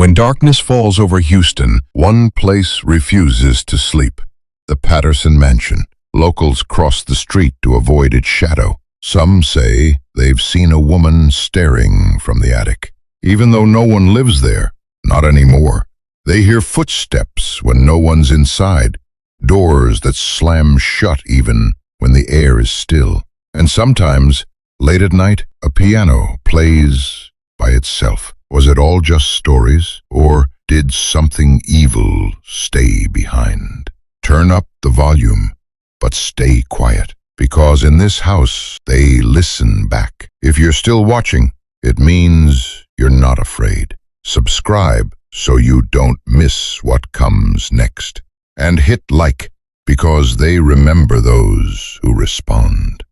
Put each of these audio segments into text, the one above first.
When darkness falls over Houston, one place refuses to sleep. The Patterson Mansion. Locals cross the street to avoid its shadow. Some say they've seen a woman staring from the attic. Even though no one lives there, not anymore. They hear footsteps when no one's inside, doors that slam shut even when the air is still. And sometimes, late at night, a piano plays by itself. Was it all just stories, or did something evil stay behind? Turn up the volume, but stay quiet, because in this house they listen back. If you're still watching, it means you're not afraid. Subscribe so you don't miss what comes next. And hit like, because they remember those who respond.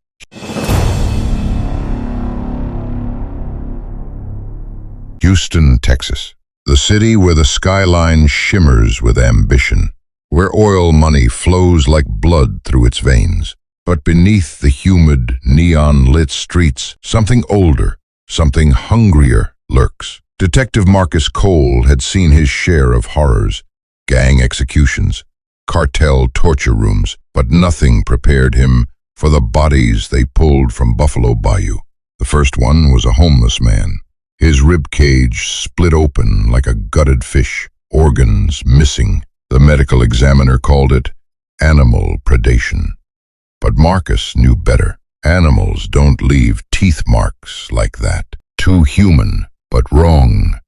Houston, Texas, the city where the skyline shimmers with ambition, where oil money flows like blood through its veins. But beneath the humid, neon-lit streets, something older, something hungrier lurks. Detective Marcus Cole had seen his share of horrors, gang executions, cartel torture rooms, but nothing prepared him for the bodies they pulled from Buffalo Bayou. The first one was a homeless man. His ribcage split open like a gutted fish, organs missing. The medical examiner called it animal predation. But Marcus knew better. Animals don't leave teeth marks like that. Too human, but wrong,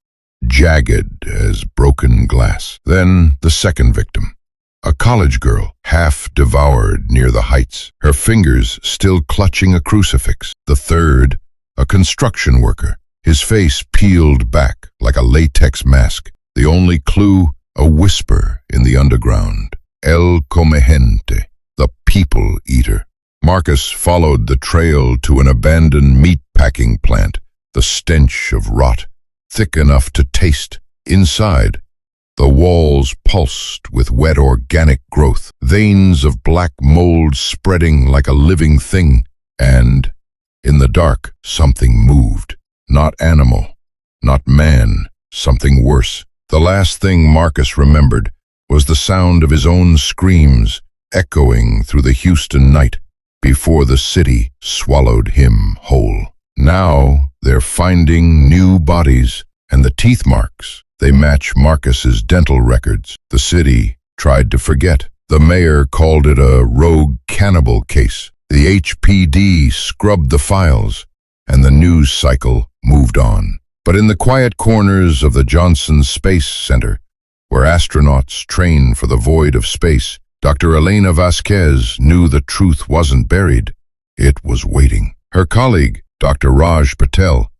jagged as broken glass. Then the second victim, a college girl, half devoured near the heights, her fingers still clutching a crucifix. The third, a construction worker, his face peeled back like a latex mask. The only clue, a whisper in the underground. El Comehente, the people eater. Marcus followed the trail to an abandoned meat-packing plant, the stench of rot, thick enough to taste. Inside, the walls pulsed with wet organic growth, veins of black mold spreading like a living thing. And, in the dark, something moved. Not animal, not man, something worse. The last thing Marcus remembered was the sound of his own screams echoing through the Houston night before the city swallowed him whole. Now they're finding new bodies, and the teeth marks, they match Marcus's dental records. The city tried to forget. The mayor called it a rogue cannibal case. The HPD scrubbed the files, and the news cycle moved on. But in the quiet corners of the Johnson Space Center, where astronauts train for the void of space, Dr. Elena Vasquez knew the truth wasn't buried. It was waiting. Her colleague, Dr. Raj Patel,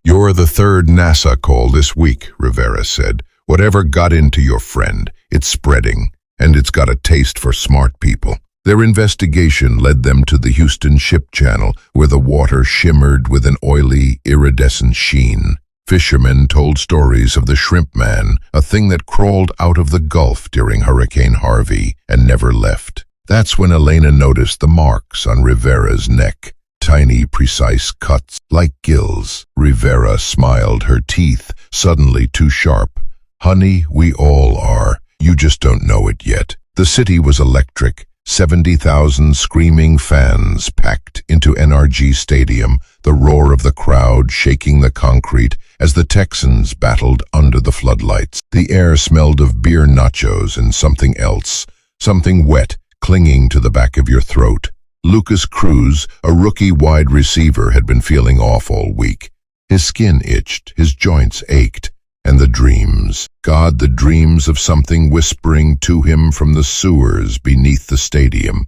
"You're the third NASA call this week," Rivera said. "Whatever got into your friend, it's spreading, and it's got a taste for smart people." Their investigation led them to the Houston Ship Channel, where the water shimmered with an oily, iridescent sheen. Fishermen told stories of the shrimp man, a thing that crawled out of the Gulf during Hurricane Harvey and never left. That's when Elena noticed the marks on Rivera's neck. Tiny, precise cuts, like gills. Rivera smiled, her teeth suddenly too sharp. "Honey, we all are. You just don't know it yet." The city was electric. 70,000 screaming fans packed into NRG Stadium, the roar of the crowd shaking the concrete as the Texans battled under the floodlights. The air smelled of beer nachos and something else, something wet clinging to the back of your throat. Lucas Cruz, a rookie wide receiver, had been feeling off all week. His skin itched, his joints ached, and the dreams. God, the dreams of something whispering to him from the sewers beneath the stadium.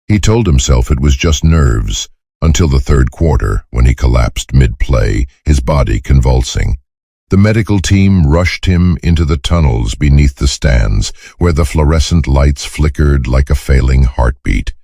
He told himself it was just nerves, until the third quarter, when he collapsed mid-play, his body convulsing. The medical team rushed him into the tunnels beneath the stands, where the fluorescent lights flickered like a failing heartbeat.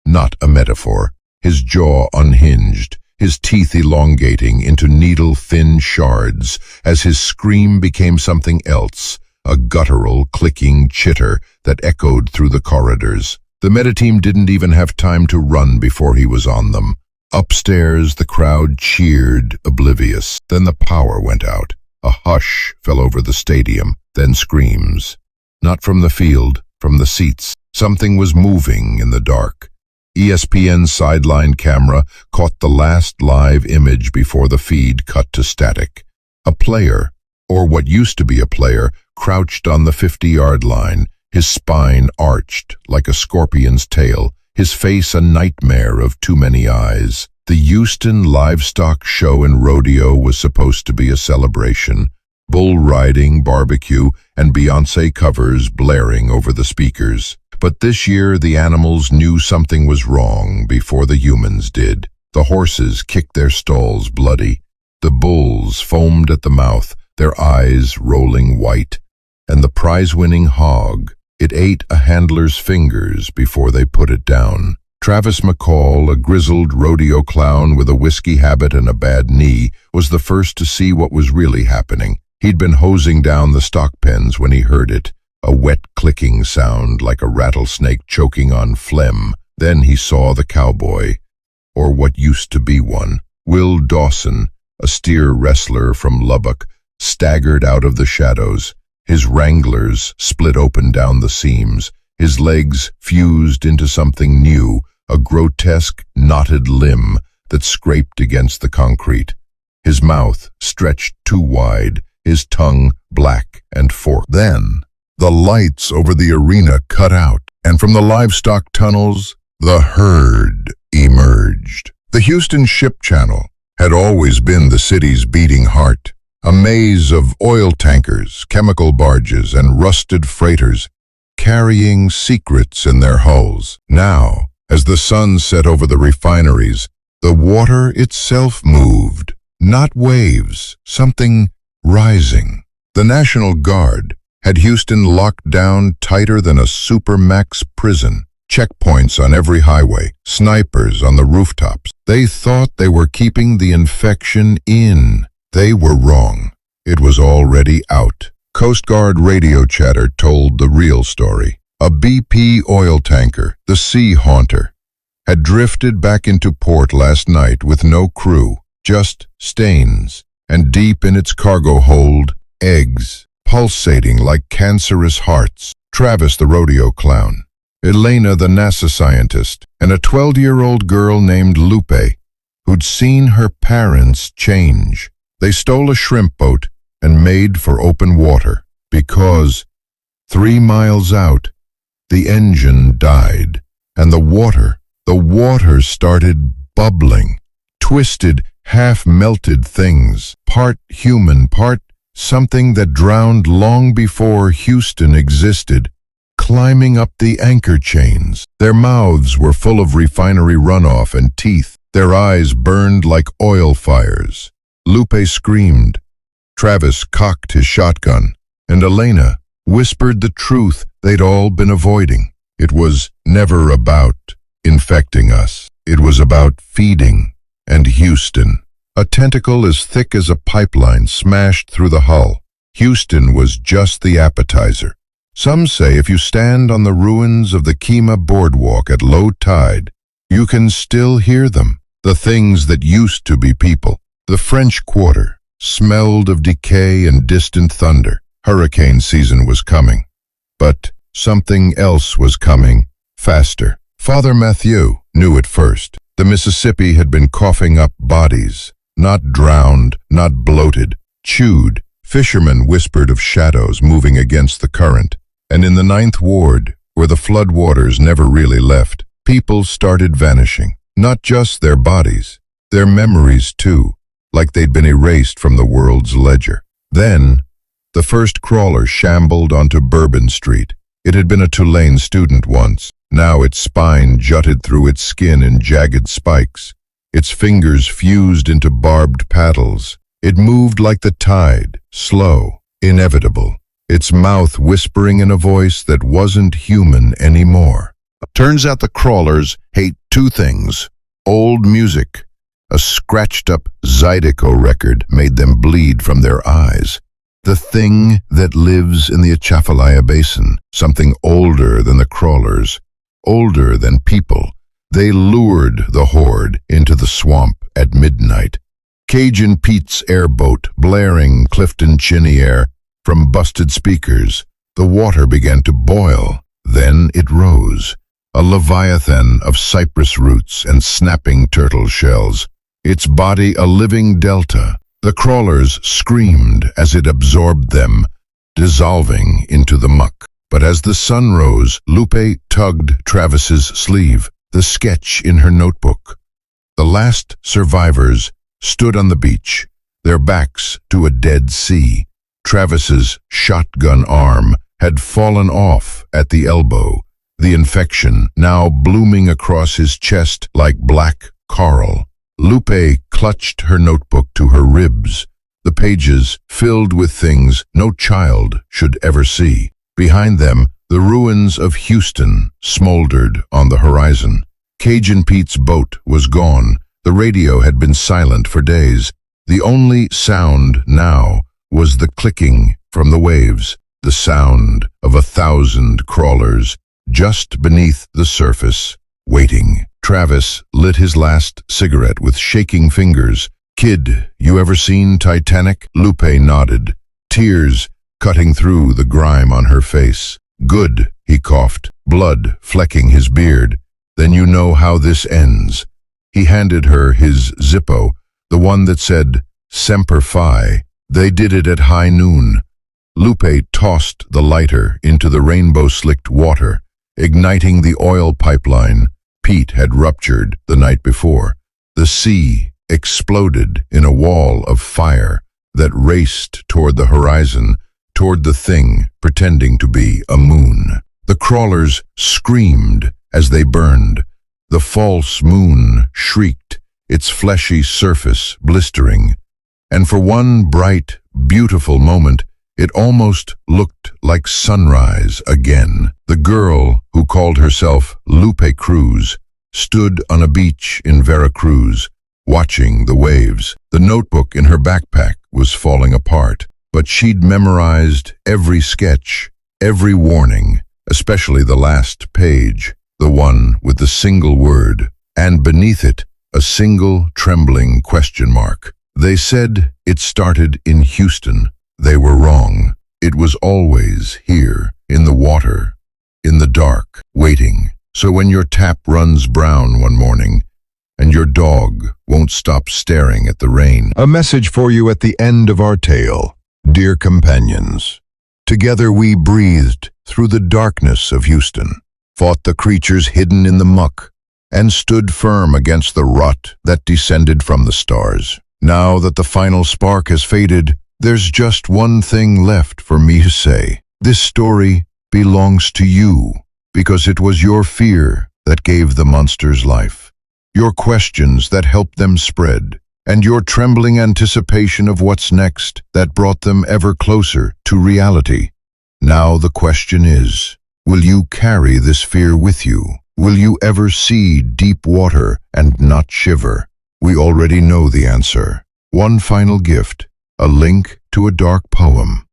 Not a metaphor. His jaw unhinged, his teeth elongating into needle-thin shards as his scream became something else, a guttural, clicking chitter that echoed through the corridors. The meta-team didn't even have time to run before he was on them. Upstairs, the crowd cheered, oblivious. Then the power went out. A hush fell over the stadium, then screams. Not from the field, from the seats. Something was moving in the dark. ESPN's sideline camera caught the last live image before the feed cut to static. A player, or what used to be a player, crouched on the 50-yard line, his spine arched like a scorpion's tail, his face a nightmare of too many eyes. The Houston Livestock Show and Rodeo was supposed to be a celebration. Bull riding, barbecue, and Beyoncé covers blaring over the speakers. But this year the animals knew something was wrong before the humans did. The horses kicked their stalls bloody. The bulls foamed at the mouth, their eyes rolling white. And the prize-winning hog, it ate a handler's fingers before they put it down. Travis McCall, a grizzled rodeo clown with a whiskey habit and a bad knee, was the first to see what was really happening. He'd been hosing down the stock pens when he heard it. A wet clicking sound like a rattlesnake choking on phlegm. Then he saw the cowboy, or what used to be one. Will Dawson, a steer wrestler from Lubbock, staggered out of the shadows. His wranglers split open down the seams. His legs fused into something new, a grotesque, knotted limb that scraped against the concrete. His mouth stretched too wide, his tongue black and forked. Then the lights over the arena cut out, and from the livestock tunnels, the herd emerged. The Houston Ship Channel had always been the city's beating heart, a maze of oil tankers, chemical barges, and rusted freighters carrying secrets in their hulls. Now, as the sun set over the refineries, the water itself moved, not waves, something rising. The National Guard had Houston locked down tighter than a supermax prison. Checkpoints on every highway, snipers on the rooftops. They thought they were keeping the infection in. They were wrong. It was already out. Coast Guard radio chatter told the real story. A BP oil tanker, the Sea Haunter, had drifted back into port last night with no crew, just stains, and deep in its cargo hold, eggs, pulsating like cancerous hearts. Travis, the rodeo clown, Elena, the NASA scientist, and a 12-year-old girl named Lupe, who'd seen her parents change. They stole a shrimp boat and made for open water because 3 miles out, the engine died, and the water started bubbling. Twisted, half-melted things, part human, part something that drowned long before Houston existed, climbing up the anchor chains. Their mouths were full of refinery runoff and teeth. Their eyes burned like oil fires. Lupe screamed. Travis cocked his shotgun, and Elena whispered the truth they'd all been avoiding. It was never about infecting us. It was about feeding. And Houston. A tentacle as thick as a pipeline smashed through the hull. Houston was just the appetizer. Some say if you stand on the ruins of the Kemah boardwalk at low tide, you can still hear them, the things that used to be people. The French Quarter smelled of decay and distant thunder. Hurricane season was coming. But something else was coming, faster. Father Mathieu knew it first. The Mississippi had been coughing up bodies, not drowned, not bloated, chewed. Fishermen whispered of shadows moving against the current. And in the 9th Ward, where the flood waters never really left, people started vanishing. Not just their bodies, their memories too, like they'd been erased from the world's ledger. Then, the first crawler shambled onto Bourbon Street. It had been a Tulane student once. Now its spine jutted through its skin in jagged spikes. Its fingers fused into barbed paddles. It moved like the tide, slow, inevitable, its mouth whispering in a voice that wasn't human anymore. Turns out the crawlers hate two things: old music. A scratched-up Zydeco record made them bleed from their eyes. The thing that lives in the Atchafalaya Basin, something older than the crawlers, older than people. They lured the horde into the swamp at midnight, Cajun Pete's airboat blaring Clifton Cheniere from busted speakers. The water began to boil. Then it rose, a leviathan of cypress roots and snapping turtle shells, its body a living delta. The crawlers screamed as it absorbed them, dissolving into the muck. But as the sun rose, Lupe tugged Travis's sleeve, the sketch in her notebook. The last survivors stood on the beach, their backs to a dead sea. Travis's shotgun arm had fallen off at the elbow, the infection now blooming across his chest like black coral. Lupe clutched her notebook to her ribs, the pages filled with things no child should ever see. Behind them, the ruins of Houston smoldered on the horizon. Cajun Pete's boat was gone. The radio had been silent for days. The only sound now was the clicking from the waves, the sound of 1,000 crawlers just beneath the surface, waiting. Travis lit his last cigarette with shaking fingers. "Kid, you ever seen Titanic?" Lupe nodded, tears cutting through the grime on her face. "Good," he coughed, blood flecking his beard. "Then you know how this ends." He handed her his Zippo, the one that said, "Semper Fi." They did it at high noon. Lupe tossed the lighter into the rainbow-slicked water, igniting the oil pipeline Pete had ruptured the night before. The sea exploded in a wall of fire that raced toward the horizon, toward the thing pretending to be a moon. The crawlers screamed as they burned. The false moon shrieked, its fleshy surface blistering. And for one bright, beautiful moment, it almost looked like sunrise again. The girl, who called herself Lupe Cruz, stood on a beach in Veracruz, watching the waves. The notebook in her backpack was falling apart, but she'd memorized every sketch, every warning, especially the last page, the one with the single word, and beneath it, a single trembling question mark. They said it started in Houston. They were wrong. It was always here, in the water, in the dark, waiting. So when your tap runs brown one morning, and your dog won't stop staring at the rain. A message for you at the end of our tale. Dear companions, together we breathed through the darkness of Houston, fought the creatures hidden in the muck, and stood firm against the rot that descended from the stars. Now that the final spark has faded, there's just one thing left for me to say. This story belongs to you, because it was your fear that gave the monsters life, your questions that helped them spread, and your trembling anticipation of what's next that brought them ever closer to reality. Now the question is, will you carry this fear with you? Will you ever see deep water and not shiver? We already know the answer. One final gift, a link to a dark poem,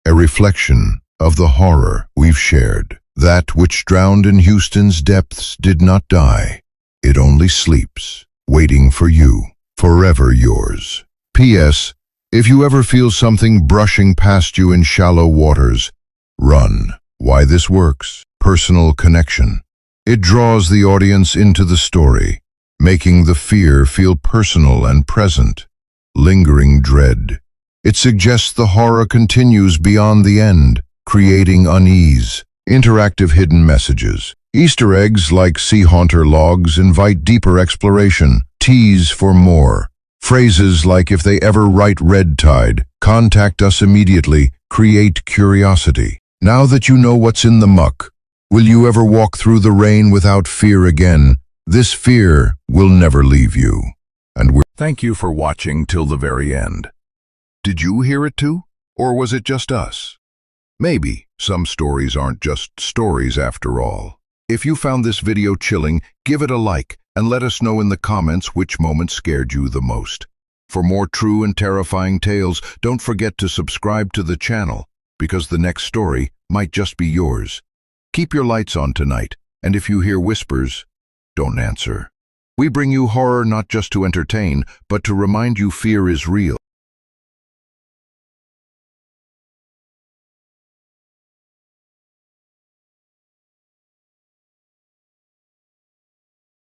a reflection of the horror we've shared. That which drowned in Houston's depths did not die. It only sleeps, waiting for you, forever yours. P.S. If you ever feel something brushing past you in shallow waters, run. Why this works? Personal connection. It draws the audience into the story, making the fear feel personal and present. Lingering dread. It suggests the horror continues beyond the end, creating unease. Interactive hidden messages. Easter eggs like sea haunter logs invite deeper exploration, tease for more. Phrases like "if they ever write red tide," "contact us immediately," create curiosity. Now that you know what's in the muck, will you ever walk through the rain without fear again? This fear will never leave you. And thank you for watching till the very end. Did you hear it too? Or was it just us? Maybe some stories aren't just stories after all. If you found this video chilling, give it a like and let us know in the comments which moment scared you the most. For more true and terrifying tales, don't forget to subscribe to the channel, because the next story might just be yours. Keep your lights on tonight, and if you hear whispers, don't answer. We bring you horror not just to entertain, but to remind you fear is real.